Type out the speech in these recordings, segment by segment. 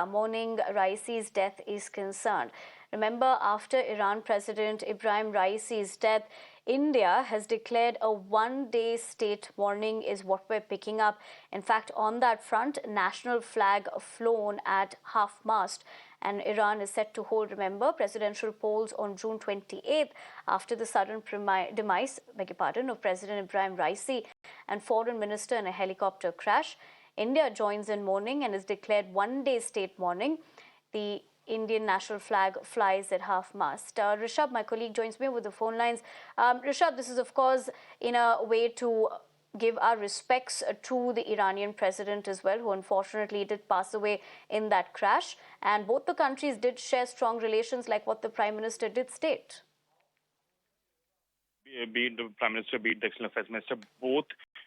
mourning Raisi's death is concerned. Remember, after Iran President Ebrahim Raisi's death, India has declared a one-day state mourning is what we're picking up. In fact, on that front, national flag flown at half-mast. And Iran is set to hold, remember, presidential polls on June 28th after the sudden demise, of President Ebrahim Raisi and foreign minister in a helicopter crash. India joins in mourning and is declared one-day state mourning. The Indian national flag flies at half-mast. Rishabh, my colleague, joins me with the phone lines. Rishabh, this is, of course, in a way to give our respects to the Iranian president as well, who unfortunately did pass away in that crash. And both the countries did share strong relations, like what the Prime Minister did state. Be it the Prime Minister, be it the External Affairs Minister, both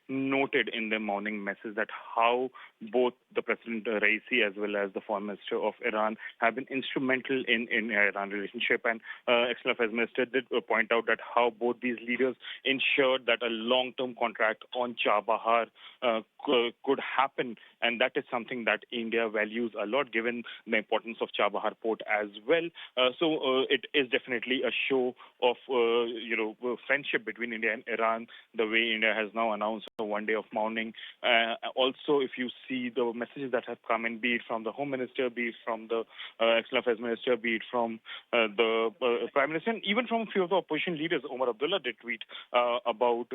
noted in their morning message that how both the President Raisi as well as the Foreign Minister of Iran have been instrumental in Iran relationship. And External Affairs Minister did point out that how both these leaders ensured that a long-term contract on Chabahar could happen. And that is something that India values a lot, given the importance of Chabahar port as well. So it is definitely a show of, friendship between India and Iran, the way India has now announced a one day of mourning. Also, if you see the messages that have come in, be it from the Home Minister, be it from the External Affairs Minister, be it from the Prime Minister, and even from a few of the opposition leaders, Omar Abdullah did tweet about,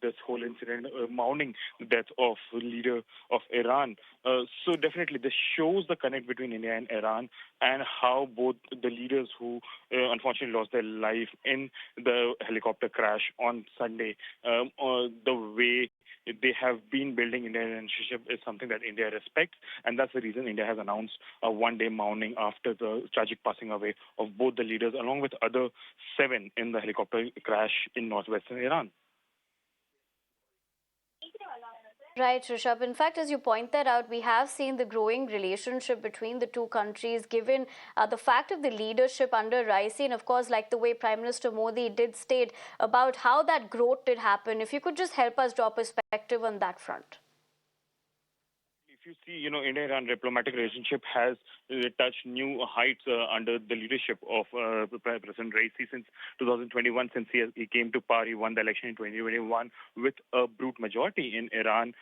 this whole incident, mourning the death of the leader of Iran. So definitely this shows the connect between India and Iran and how both the leaders who unfortunately lost their life in the helicopter crash on Sunday, the way they have been building Indian relationship is something that India respects, and that's the reason India has announced a one-day mourning after the tragic passing away of both the leaders, along with other 7 in the helicopter crash in northwestern Iran. Right, Rishabh. In fact, as you point that out, we have seen the growing relationship between the two countries, given the fact of the leadership under Raisi, and of course, like the way Prime Minister Modi did state about how that growth did happen. If you could just help us draw perspective on that front. If you see, India-Iran diplomatic relationship has touched new heights under the leadership of President Raisi since 2021. Since he came to power, he won the election in 2021 with a brute majority in Iran.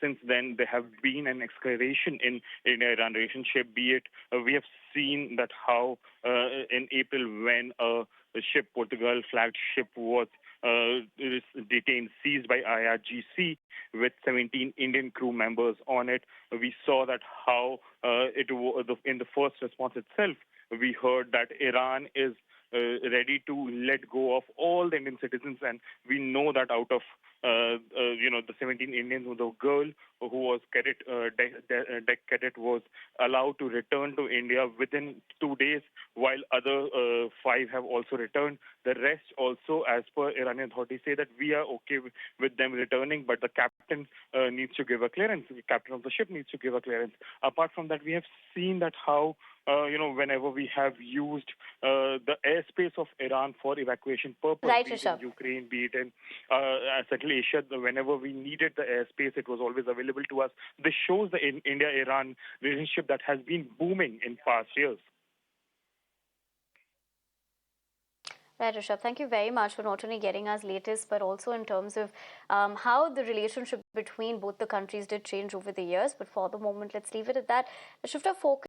Since then, there have been an escalation in India-Iran relationship. Be it we have seen that how in April, when a ship, Portugal flagged ship, was detained, seized by IRGC with 17 Indian crew members on it. We saw that how in the first response itself, we heard that Iran is ready to let go of all the Indian citizens, and we know that out of the 17 Indians, the girl who was deck cadet was allowed to return to India within 2 days, while other 5 have also returned. The rest also, as per Iranian authorities, say that we are okay with them returning, but the captain needs to give a clearance. The captain of the ship needs to give a clearance. Apart from that, we have seen that how whenever we have used the airspace of Iran for evacuation purpose, right, be it in Ukraine, be it in Central Asia, whenever we needed the airspace, it was always available to us. This shows the India-Iran relationship that has been booming in past years. Right, Rishabh. Thank you very much for not only getting us latest, but also in terms of how the relationship between both the countries did change over the years. But for the moment, let's leave it at that. Let's shift our focus